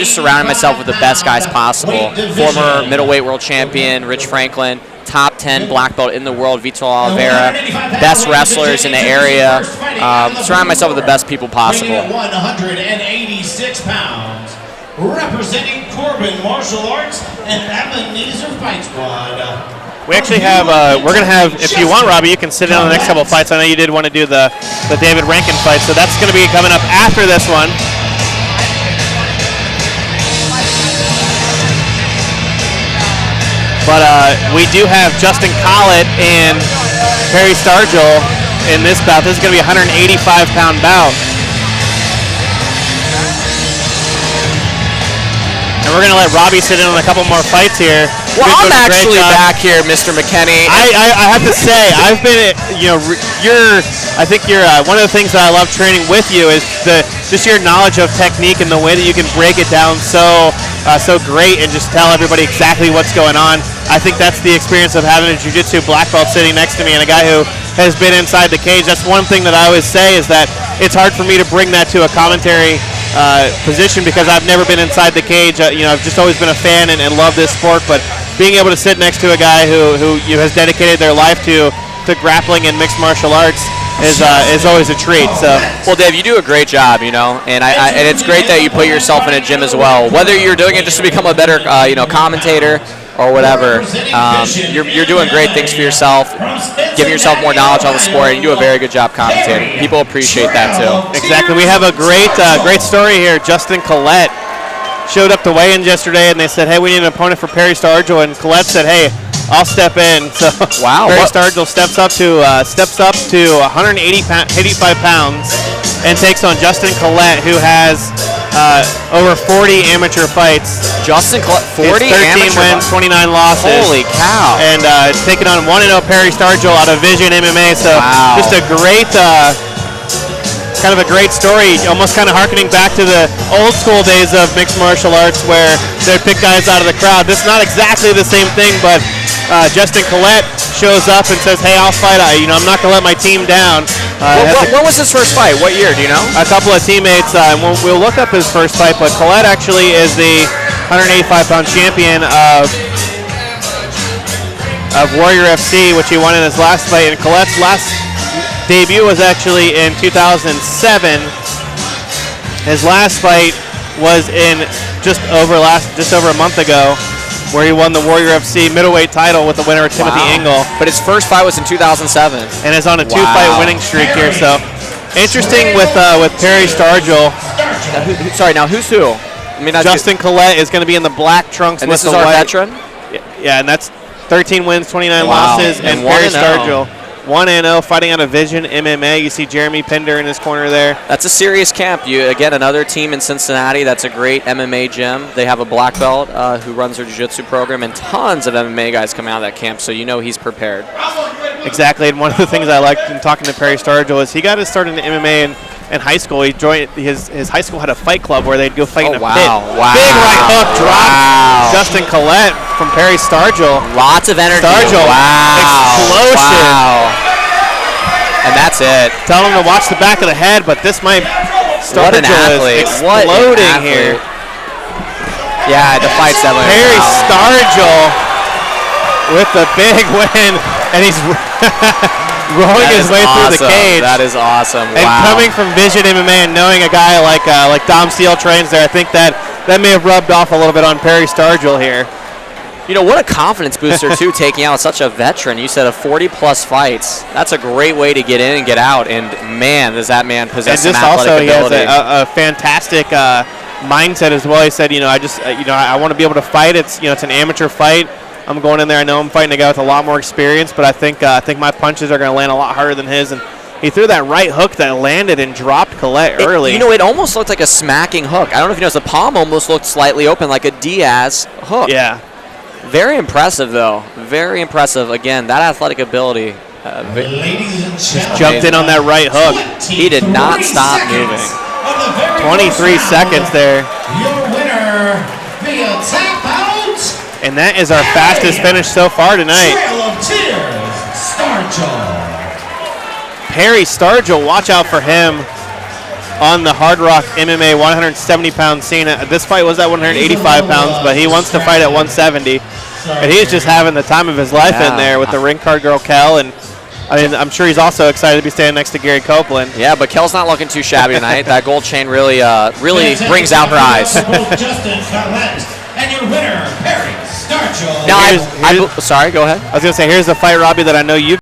just surrounding myself with the best guys possible. Former middleweight world champion Rich Franklin, top 10 black belt in the world, Vitor Oliveira, best wrestlers in the area. Surrounding myself with the best people possible. 186 pounds, representing Corbin Martial Arts and Ebenezer Fight Squad. We actually have, we're going to have, if you want, Robbie, you can sit in on the next couple of fights. I know you did want to do the David Rankin fight, so that's going to be coming up after this one. But we do have Justin Collett and Perry Stargel in this bout. This is going to be a 185-pound bout. And we're going to let Robbie sit in on a couple more fights here. Well, I'm actually back here, Mr. McKinney. I have to say, I've been, I think you're one of the things that I love training with you is just your knowledge of technique and the way that you can break it down so great and just tell everybody exactly what's going on. I think that's the experience of having a jiu-jitsu black belt sitting next to me and a guy who has been inside the cage. That's one thing that I always say is that it's hard for me to bring that to a commentary position because I've never been inside the cage. I've just always been a fan and love this sport, but being able to sit next to a guy who has dedicated their life to grappling and mixed martial arts is always a treat. So, well, Dave, you do a great job, and and it's great that you put yourself in a gym as well. Whether you're doing it just to become a better, commentator or whatever, you're doing great things for yourself, giving yourself more knowledge on the sport, and you do a very good job commentating. People appreciate that too. Exactly. We have a great story here. Justin Collett showed up to weigh-in yesterday, and they said, hey, we need an opponent for Perry Stargel, and Collett said, hey, I'll step in. So wow, Perry Stargel steps up to 185 pounds and takes on Justin Collett, who has over 40 amateur fights. Justin Collett, 40 13 wins, 29 losses. Holy cow. And taking on 1-0 Perry Stargel out of Vision MMA. So just a great kind of a great story, almost kind of harkening back to the old school days of mixed martial arts where they'd pick guys out of the crowd. This is not exactly the same thing, but Justin Collett shows up and says, hey, I'll fight. I'm not going to let my team down. When was his first fight? What year? Do you know? A couple of teammates. We'll look up his first fight, but Collett actually is the 185-pound champion of Warrior FC, which he won in his last fight. And Collett's last debut was actually in 2007. His last fight was in just over a month ago, where he won the Warrior FC middleweight title with the winner of Timothy Engel. But his first fight was in 2007, and is on a 2-fight winning streak here. So interesting with Perry Stargel. Now who's who? Justin Collett is going to be in the black trunks, and with this is the our white. veteran. Yeah, and that's 13 wins, 29 losses, and Perry Stargel 1-0, fighting out of Vision MMA. You see Jeremy Pinder in his corner there. That's a serious camp. Again, another team in Cincinnati. That's a great MMA gym. They have a black belt who runs their jiu-jitsu program, and tons of MMA guys come out of that camp, so he's prepared. Exactly, and one of the things I liked in talking to Perry Stargel is he got his start in MMA in high school. He joined his high school had a fight club where they'd go fight in a pit. Wow. Big right hook drop. Justin Collett from Perry Stargel. Lots of energy. Stargel. Explosion. Wow. And that's it. Tell him to watch the back of the head, but this might Stargel is exploding here. Yeah, the fight's definitely. Perry Stargel with the big win, and he's rolling his way through the cage. That is awesome. And coming from Vision MMA and knowing a guy like Dom Steele trains there, I think that may have rubbed off a little bit on Perry Stargel here. What a confidence booster, too, taking out such a veteran. You said 40-plus fights. That's a great way to get in and get out. And, man, does that man possess some athletic ability. He has a fantastic mindset as well. He said, I want to be able to fight. It's an amateur fight. I'm going in there. I know I'm fighting a guy with a lot more experience, but I think my punches are going to land a lot harder than his. And he threw that right hook that landed and dropped Collett early. It almost looked like a smacking hook. I don't know if you noticed, the palm almost looked slightly open, like a Diaz hook. Yeah. Very impressive, though. Very impressive. Again, that athletic ability. Just jumped in on that right hook. He did not stop moving. 23 seconds there. Your winner via tap out. And that is our fastest finish so far tonight. Trail of Tears, Stargel. Perry Stargel, watch out for him. on the Hardrock MMA 170-pound scene. This fight was at 185 pounds, but he wants to fight at 170. And he's just having the time of his life in there with the ring card girl, Kel. And I mean, I'm sure he's also excited to be standing next to Gary Copeland. Yeah, but Kel's not looking too shabby tonight. That gold chain really brings out her eyes. Justin Collett and your winner, Perry Stargel. Now, sorry, go ahead. I was going to say, here's the fight, Robbie, that I know you've